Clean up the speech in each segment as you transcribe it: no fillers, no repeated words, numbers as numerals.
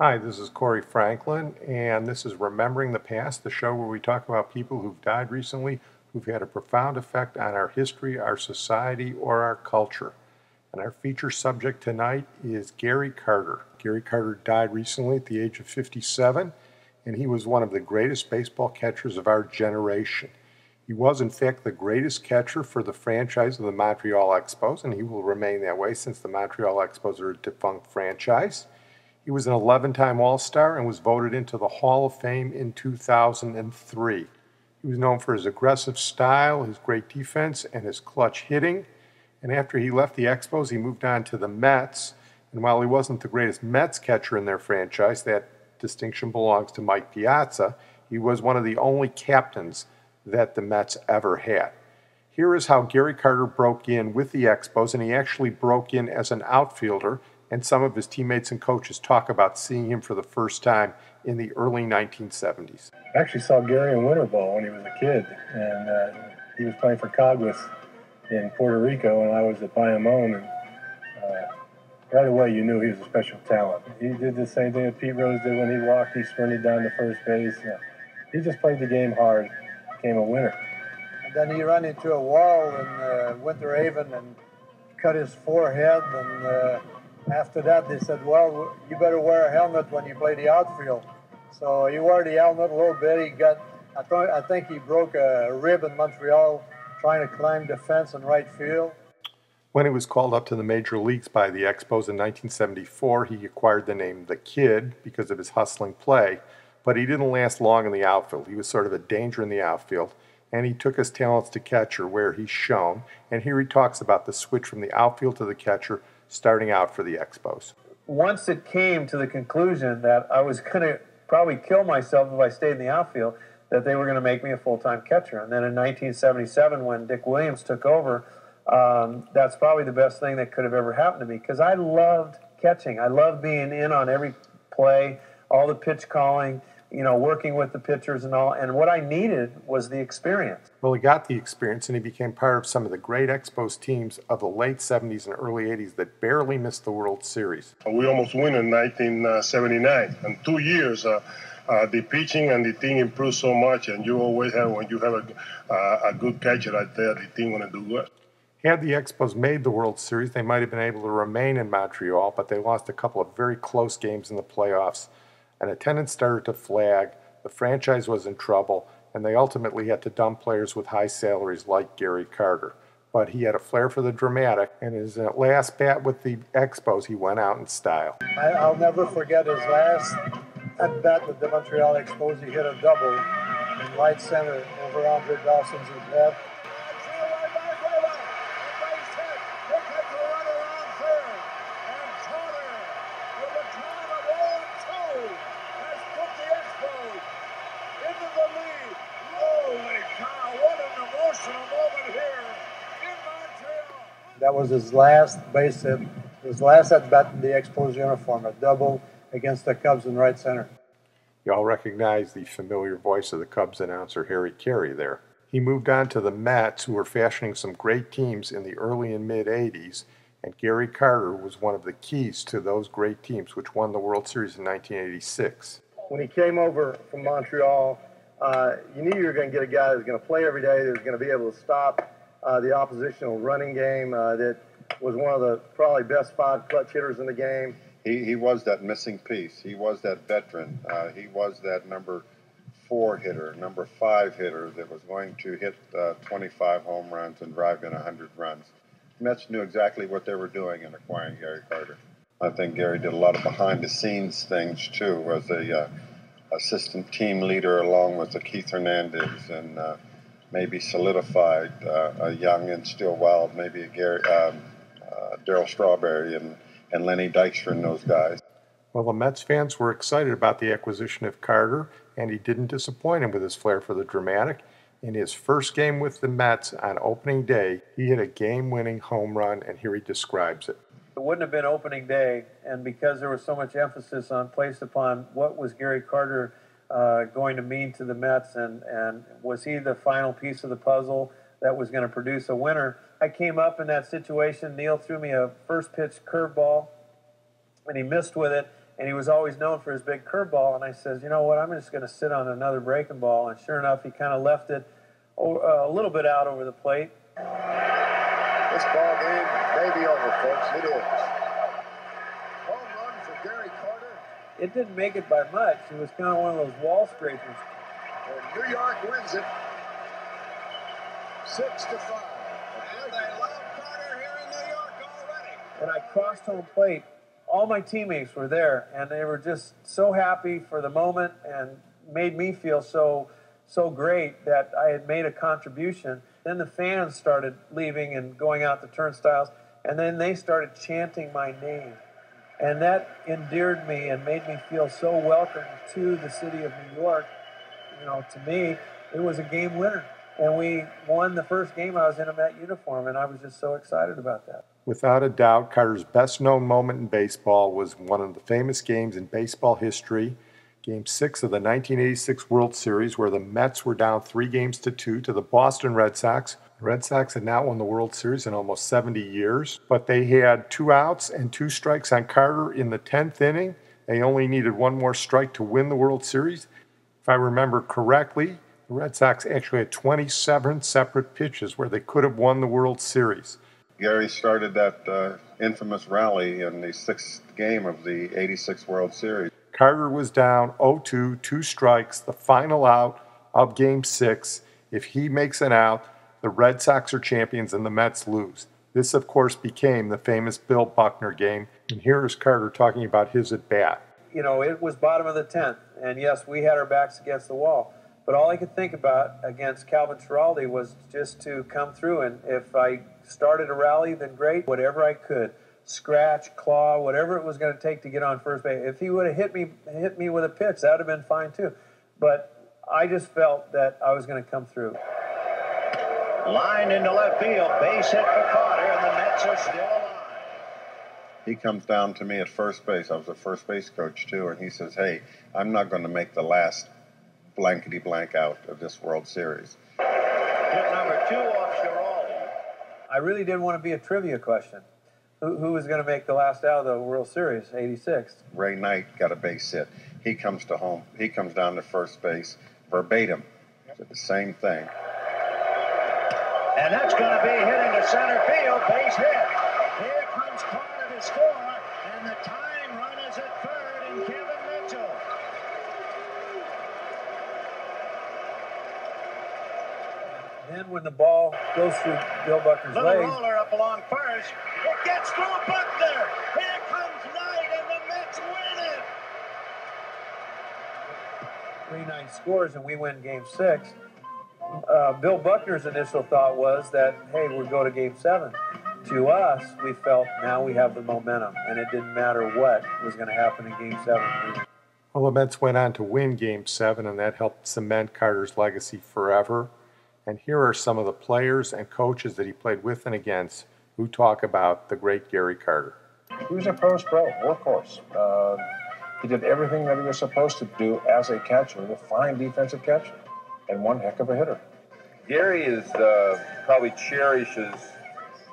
Hi, this is Corey Franklin, and this is Remembering the Past, the show where we talk about people who've died recently, who've had a profound effect on our history, our society, or our culture. And our feature subject tonight is Gary Carter. Gary Carter died recently at the age of 57, and he was one of the greatest baseball catchers of our generation. He was, in fact, the greatest catcher for the franchise of the Montreal Expos, and he will remain that way since the Montreal Expos are a defunct franchise. He was an 11-time All-Star and was voted into the Hall of Fame in 2003. He was known for his aggressive style, his great defense, and his clutch hitting. And after he left the Expos, he moved on to the Mets. And while he wasn't the greatest Mets catcher in their franchise, that distinction belongs to Mike Piazza, he was one of the only captains that the Mets ever had. Here is how Gary Carter broke in with the Expos, and he actually broke in as an outfielder, and some of his teammates and coaches talk about seeing him for the first time in the early 1970s. I actually saw Gary in winter ball when he was a kid, and he was playing for Caguas in Puerto Rico, and I was at Bayamon, and right away you knew he was a special talent. He did the same thing that Pete Rose did when he walked. He sprinted down to first base. He just played the game hard, became a winner. And then he ran into a wall in Winter Haven and cut his forehead, and after that, they said, well, you better wear a helmet when you play the outfield. So he wore the helmet a little bit. He got, I think he broke a rib in Montreal trying to climb the fence in right field. When he was called up to the major leagues by the Expos in 1974, he acquired the name The Kid because of his hustling play, but he didn't last long in the outfield. He was sort of a danger in the outfield, and he took his talents to catcher where he's shown, and here he talks about the switch from the outfield to the catcher starting out for the Expos. Once it came to the conclusion that I was going to probably kill myself if I stayed in the outfield, that they were going to make me a full-time catcher. And then in 1977, when Dick Williams took over, that's probably the best thing that could have ever happened to me, because I loved catching. I loved being in on every play, all the pitch calling, working with the pitchers and all. And what I needed was the experience. Well, he got the experience, and he became part of some of the great Expos teams of the late 70s and early 80s that barely missed the World Series. We almost won in 1979. In 2 years, the pitching and the team improved so much, and you always have, when you have a good catcher out there, the team going to do good. Had the Expos made the World Series, they might have been able to remain in Montreal, but they lost a couple of very close games in the playoffs. An attendance started to flag, the franchise was in trouble, and they ultimately had to dump players with high salaries like Gary Carter. But he had a flair for the dramatic, and his last bat with the Expos, he went out in style. I'll never forget his last at bat with the Montreal Expos. He hit a double in right center over Andre Dawson's head. That was his last base hit, his last at-bat in the Expos uniform, a double against the Cubs in right center. You all recognize the familiar voice of the Cubs announcer Harry Carey there. He moved on to the Mets, who were fashioning some great teams in the early and mid-'80s, and Gary Carter was one of the keys to those great teams, which won the World Series in 1986. When he came over from Montreal, you knew you were going to get a guy that was going to play every day, that was going to be able to stop the oppositional running game, that was one of the probably best 5 clutch hitters in the game. He was that missing piece. He was that veteran. He was that number 4 hitter, number 5 hitter that was going to hit 25 home runs and drive in 100 runs. Mets knew exactly what they were doing in acquiring Gary Carter. I think Gary did a lot of behind-the-scenes things, too, as a assistant team leader along with Keith Hernandez, and maybe solidified a young and still wild, maybe a Darryl Strawberry and Lenny Dykstra and those guys. Well, the Mets fans were excited about the acquisition of Carter, and he didn't disappoint him with his flair for the dramatic. In his first game with the Mets on opening day, he hit a game-winning home run, and here he describes it. It wouldn't have been opening day, and because there was so much emphasis placed upon what was Gary Carter going to mean to the Mets, and was he the final piece of the puzzle that was going to produce a winner, I came up in that situation. Neil threw me a first pitch curveball, and he missed with it, and he was always known for his big curveball. And I says, you know what, I'm just going to sit on another breaking ball. And sure enough, he kind of left it a little bit out over the plate. This ball game may be over, folks. It is. Home run for Gary Carter. It didn't make it by much. It was kind of one of those wall scrapers. And New York wins it 6-5. And they love Carter here in New York already. When I crossed home plate, all my teammates were there, and they were just so happy for the moment and made me feel so great that I had made a contribution. Then the fans started leaving and going out the turnstiles, and then they started chanting my name. And that endeared me and made me feel so welcome to the city of New York. You know, to me, it was a game winner. And we won the first game I was in a Met uniform, and I was just so excited about that. Without a doubt, Carter's best-known moment in baseball was one of the famous games in baseball history, Game 6 of the 1986 World Series, where the Mets were down 3-2 to the Boston Red Sox. The Red Sox had not won the World Series in almost 70 years, but they had 2 outs and 2 strikes on Carter in the 10th inning. They only needed 1 more strike to win the World Series. If I remember correctly, the Red Sox actually had 27 separate pitches where they could have won the World Series. Gary started that infamous rally in the 6th game of the 86 World Series. Carter was down 0-2, 2 strikes, the final out of Game 6. If he makes an out, the Red Sox are champions and the Mets lose. This, of course, became the famous Bill Buckner game. And here is Carter talking about his at-bat. You know, it was bottom of the 10th, and yes, we had our backs against the wall. But all I could think about against Calvin Schiraldi was just to come through, and if I started a rally, then great, whatever I could. Scratch, claw, whatever it was going to take to get on first base. If he would have hit me with a pitch, that would have been fine too. But I just felt that I was going to come through. Line into left field, base hit for Carter, and the Mets are still alive. He comes down to me at first base. I was a first base coach too, and he says, "Hey, I'm not going to make the last blankety blank out of this World Series." Hit number 2 off Schiraldi. I really didn't want to be a trivia question. Who was going to make the last out of the World Series, 86? Ray Knight got a base hit. He comes to home. He comes down to first base verbatim. Said the same thing. And that's going to be hitting to center field, base hit. Here comes Carter to score, and the tying run is at third in Kevin Mitchell. Then when the ball goes through Bill Buckner's Little legs, roller up along first. It gets through Buckner. Here comes Knight, and the Mets win it. 3-9 scores, and we win Game 6. Bill Buckner's initial thought was that, hey, we'll go to Game 7. To us, we felt now we have the momentum, and it didn't matter what was going to happen in Game 7. Well, the Mets went on to win Game 7, and that helped cement Carter's legacy forever. And here are some of the players and coaches that he played with and against who talk about the great Gary Carter. He was a post pro, workhorse. He did everything that he was supposed to do as a catcher, a fine defensive catcher, and one heck of a hitter. Gary is probably cherishes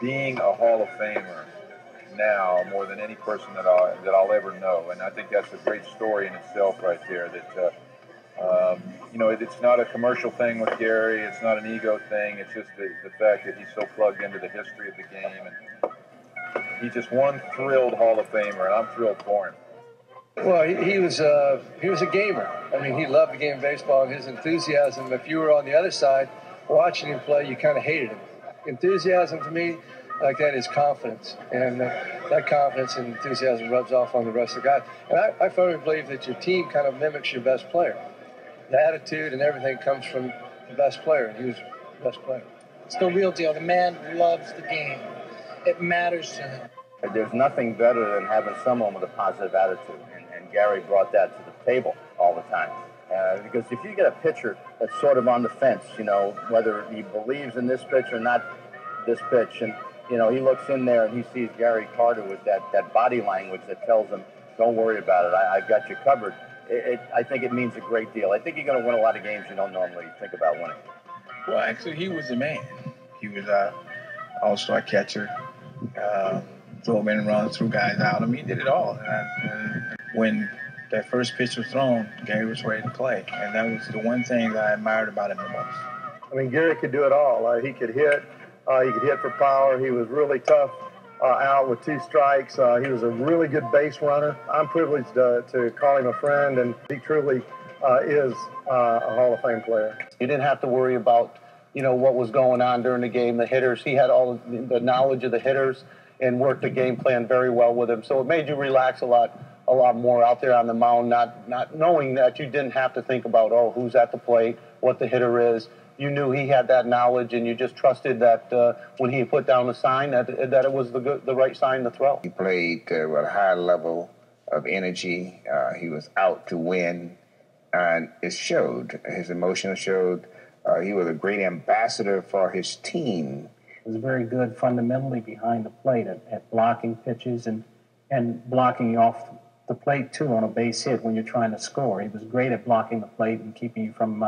being a Hall of Famer now more than any person that I'll ever know, and I think that's a great story in itself right there. That you know, it's not a commercial thing with Gary. It's not an ego thing. It's just the fact that he's so plugged into the history of the game, and he's just one thrilled Hall of Famer, and I'm thrilled for him. Well, he was a gamer. I mean, he loved the game of baseball, and his enthusiasm. If you were on the other side watching him play, you kind of hated him. Enthusiasm to me, like that, is confidence, and that confidence and enthusiasm rubs off on the rest of the guys. And I firmly believe that your team kind of mimics your best player. The attitude and everything comes from the best player, and he was the best player. It's the real deal. The man loves the game. It matters to him. There's nothing better than having someone with a positive attitude, and Gary brought that to the table all the time. Because if you get a pitcher that's sort of on the fence, you know, whether he believes in this pitch or not this pitch, and, you know, he looks in there and he sees Gary Carter with that body language that tells him, don't worry about it, I've got you covered. I think it means a great deal. I think you're going to win a lot of games you don't normally think about winning. Well, actually, he was the man. He was an all-star catcher, drove in and runs, threw guys out. I mean, he did it all. And when that first pitch was thrown, Gary was ready to play. And that was the one thing that I admired about him the most. I mean, Gary could do it all. He could hit for power. He was really tough out with 2 strikes. He was a really good base runner. I'm privileged to call him a friend, and he truly is a Hall of Fame player. You didn't have to worry about, what was going on during the game, the hitters. He had all the knowledge of the hitters and worked the game plan very well with him. So it made you relax a lot more out there on the mound, not knowing that you didn't have to think about, who's at the plate, what the hitter is. You knew he had that knowledge, and you just trusted that when he put down the sign, that it was the right sign to throw. He played with a high level of energy. He was out to win, and it showed. His emotion showed. He was a great ambassador for his team. He was very good fundamentally behind the plate at blocking pitches and blocking you off the plate, too, on a base hit when you're trying to score. He was great at blocking the plate and keeping you from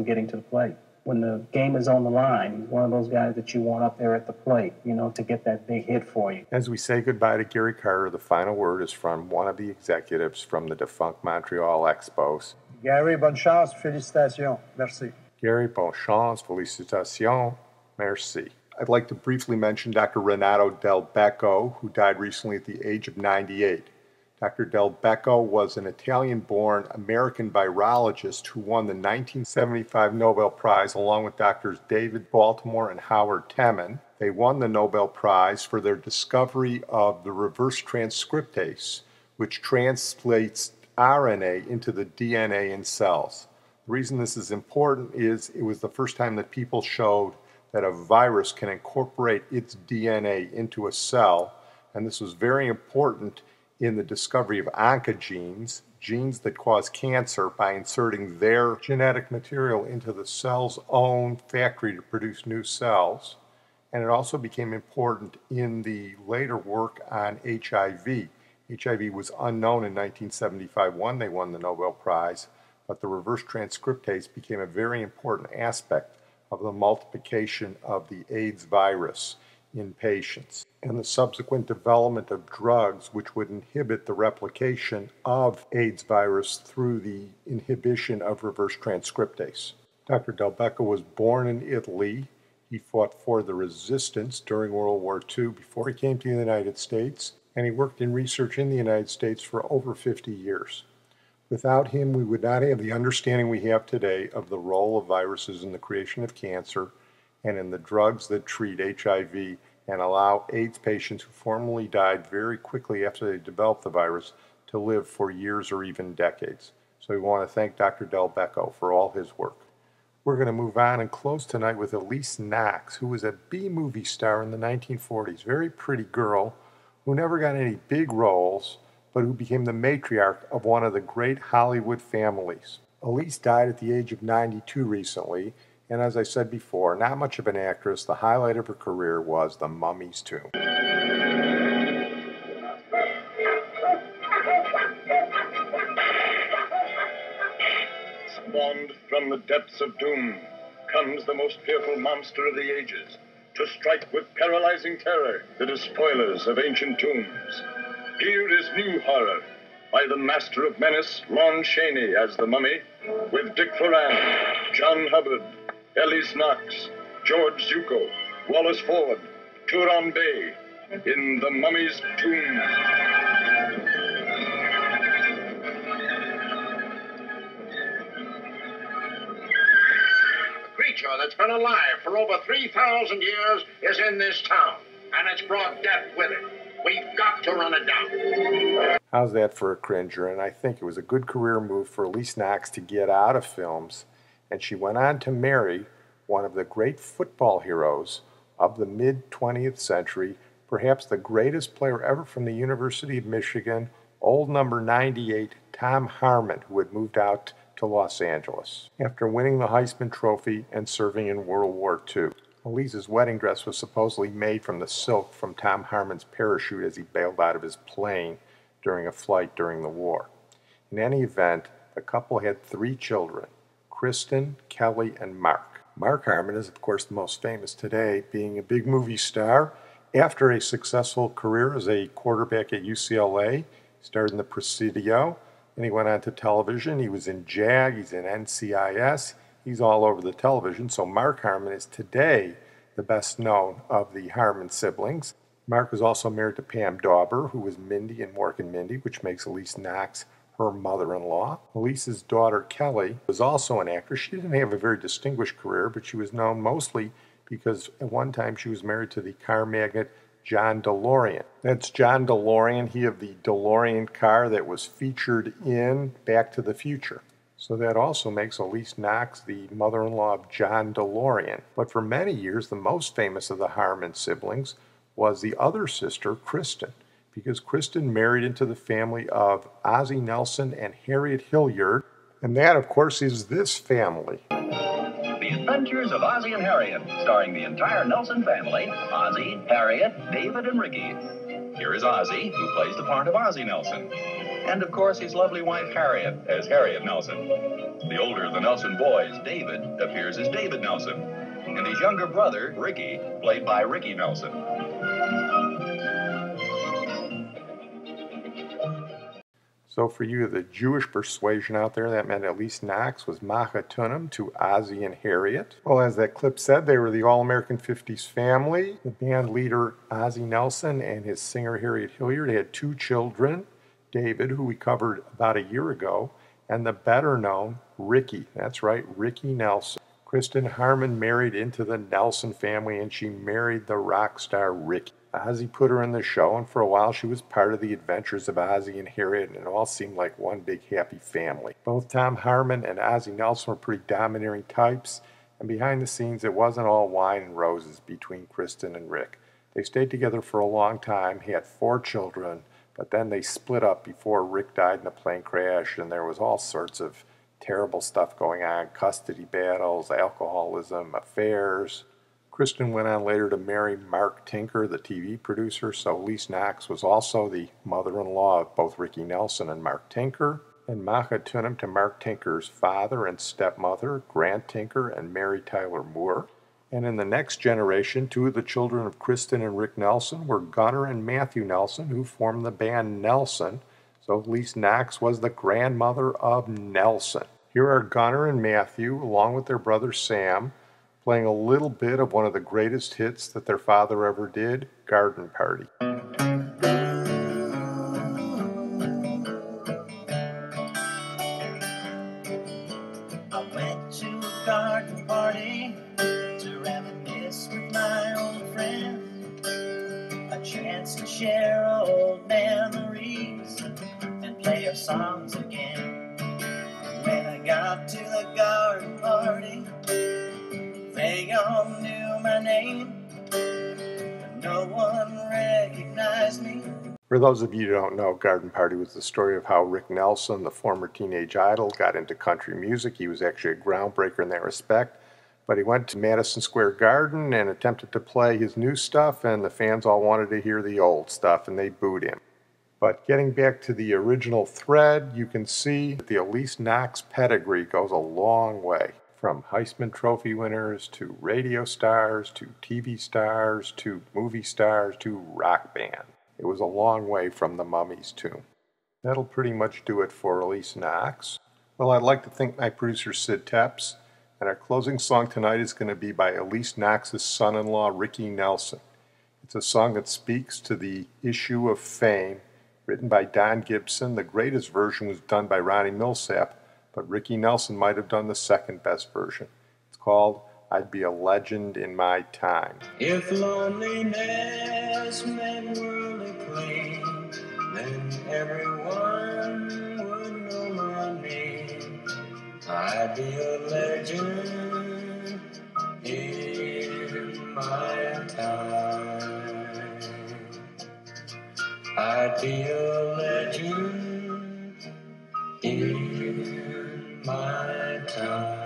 getting to the plate. When the game is on the line, he's one of those guys that you want up there at the plate, to get that big hit for you. As we say goodbye to Gary Carter, the final word is from one of the executives from the defunct Montreal Expos. Gary, bonne chance, félicitations, merci. Gary, bonne chance, félicitations, merci. I'd like to briefly mention Dr. Renato Dulbecco, who died recently at the age of 98. Dr. Dulbecco was an Italian-born American virologist who won the 1975 Nobel Prize along with Drs. David Baltimore and Howard Temin. They won the Nobel Prize for their discovery of the reverse transcriptase, which translates RNA into the DNA in cells. The reason this is important is it was the first time that people showed that a virus can incorporate its DNA into a cell, and this was very important in the discovery of oncogenes, genes that cause cancer, by inserting their genetic material into the cell's own factory to produce new cells. And it also became important in the later work on HIV. HIV was unknown in 1975 when they won the Nobel Prize, but the reverse transcriptase became a very important aspect of the multiplication of the AIDS virus in patients, and the subsequent development of drugs which would inhibit the replication of AIDS virus through the inhibition of reverse transcriptase. Dr. Dulbecco was born in Italy. He fought for the resistance during World War II before he came to the United States, and he worked in research in the United States for over 50 years. Without him, we would not have the understanding we have today of the role of viruses in the creation of cancer and in the drugs that treat HIV and allow AIDS patients who formerly died very quickly after they developed the virus to live for years or even decades. So we want to thank Dr. Dulbecco for all his work. We're going to move on and close tonight with Elyse Knox, who was a B-movie star in the 1940s, very pretty girl who never got any big roles, but who became the matriarch of one of the great Hollywood families. Elyse died at the age of 92 recently, and as I said before, not much of an actress. The highlight of her career was The Mummy's Tomb. Spawned from the depths of doom comes the most fearful monster of the ages, to strike with paralyzing terror the despoilers of ancient tombs. Here is new horror by the master of menace, Lon Chaney as the Mummy, with Dick Foran, John Hubbard, Elyse Knox, George Zuko, Wallace Ford, Turan Bey in The Mummy's Tomb. The creature that's been alive for over 3,000 years is in this town, and it's brought death with it. We've got to run it down. How's that for a cringer? And I think it was a good career move for Elyse Knox to get out of films, and she went on to marry one of the great football heroes of the mid-20th century, perhaps the greatest player ever from the University of Michigan, old number 98, Tom Harmon, who had moved out to Los Angeles after winning the Heisman Trophy and serving in World War II. Elise's wedding dress was supposedly made from the silk from Tom Harmon's parachute as he bailed out of his plane during a flight during the war. In any event, the couple had 3 children, Kristen, Kelly, and Mark. Mark Harmon is, of course, the most famous today, being a big movie star. After a successful career as a quarterback at UCLA, He starred in the Presidio, and he went on to television. He was in JAG, he's in NCIS, he's all over the television. So Mark Harmon is today the best known of the Harmon siblings. Mark was also married to Pam Dauber, who was Mindy in Mork and Mindy, which makes Elyse Knox her mother-in-law. Elyse's daughter, Kelly, was also an actress. She didn't have a very distinguished career, but she was known mostly because at one time she was married to the car magnate John DeLorean. That's John DeLorean, he of the DeLorean car that was featured in Back to the Future. So that also makes Elyse Knox the mother-in-law of John DeLorean. But for many years, the most famous of the Harmon siblings was the other sister, Kristen, because Kristen married into the family of Ozzie Nelson and Harriet Hilliard, and that, of course, is this family. The Adventures of Ozzie and Harriet, starring the entire Nelson family, Ozzie, Harriet, David, and Ricky. Here is Ozzie, who plays the part of Ozzie Nelson. And, of course, his lovely wife, Harriet, as Harriet Nelson. The older of the Nelson boys, David, appears as David Nelson. And his younger brother, Ricky, played by Ricky Nelson. So for you, the Jewish persuasion out there, that meant Elyse Knox was Macha Tunim to Ozzie and Harriet. Well, as that clip said, they were the All-American 50s family. The band leader, Ozzie Nelson, and his singer, Harriet Hilliard, had 2 children, David, who we covered about a year ago, and the better-known Ricky. That's right, Ricky Nelson. Kristen Harmon married into the Nelson family, and she married the rock star Ricky. Ozzie put her in the show, and for a while she was part of the adventures of Ozzie and Harriet, and it all seemed like one big happy family. Both Tom Harmon and Ozzie Nelson were pretty domineering types, and behind the scenes it wasn't all wine and roses between Kristen and Rick. They stayed together for a long time, had 4 children, but then they split up before Rick died in a plane crash, and there was all sorts of terrible stuff going on, custody battles, alcoholism, affairs. Kristen went on later to marry Mark Tinker, the TV producer, so Elyse Knox was also the mother-in-law of both Ricky Nelson and Mark Tinker, and Macha Tunim to Mark Tinker's father and stepmother, Grant Tinker and Mary Tyler Moore. And in the next generation, 2 of the children of Kristen and Rick Nelson were Gunnar and Matthew Nelson, who formed the band Nelson, so Elyse Knox was the grandmother of Nelson. Here are Gunnar and Matthew, along with their brother Sam, playing a little bit of one of the greatest hits that their father ever did, Garden Party. I went to a garden party to reminisce with my old friends, a chance to share old memories and play our songs again. When I got to the garden party, they all knew my name, but no one recognized me. For those of you who don't know, Garden Party was the story of how Rick Nelson, the former teenage idol, got into country music. He was actually a groundbreaker in that respect, but he went to Madison Square Garden and attempted to play his new stuff, and the fans all wanted to hear the old stuff, and they booed him. But getting back to the original thread, you can see that the Elyse Knox pedigree goes a long way. From Heisman Trophy winners, to radio stars, to TV stars, to movie stars, to rock band. It was a long way from the Mummy's tomb. That'll pretty much do it for Elyse Knox. Well, I'd like to thank my producer Sid Tepps, and our closing song tonight is going to be by Elyse Knox's son-in-law, Ricky Nelson. It's a song that speaks to the issue of fame, written by Don Gibson. The greatest version was done by Ronnie Millsap, but Ricky Nelson might have done the second best version. It's called I'd Be a Legend in My Time. If loneliness meant worldly claim, then everyone would know my name. I'd be a legend in my time. I'd be a legend in my time.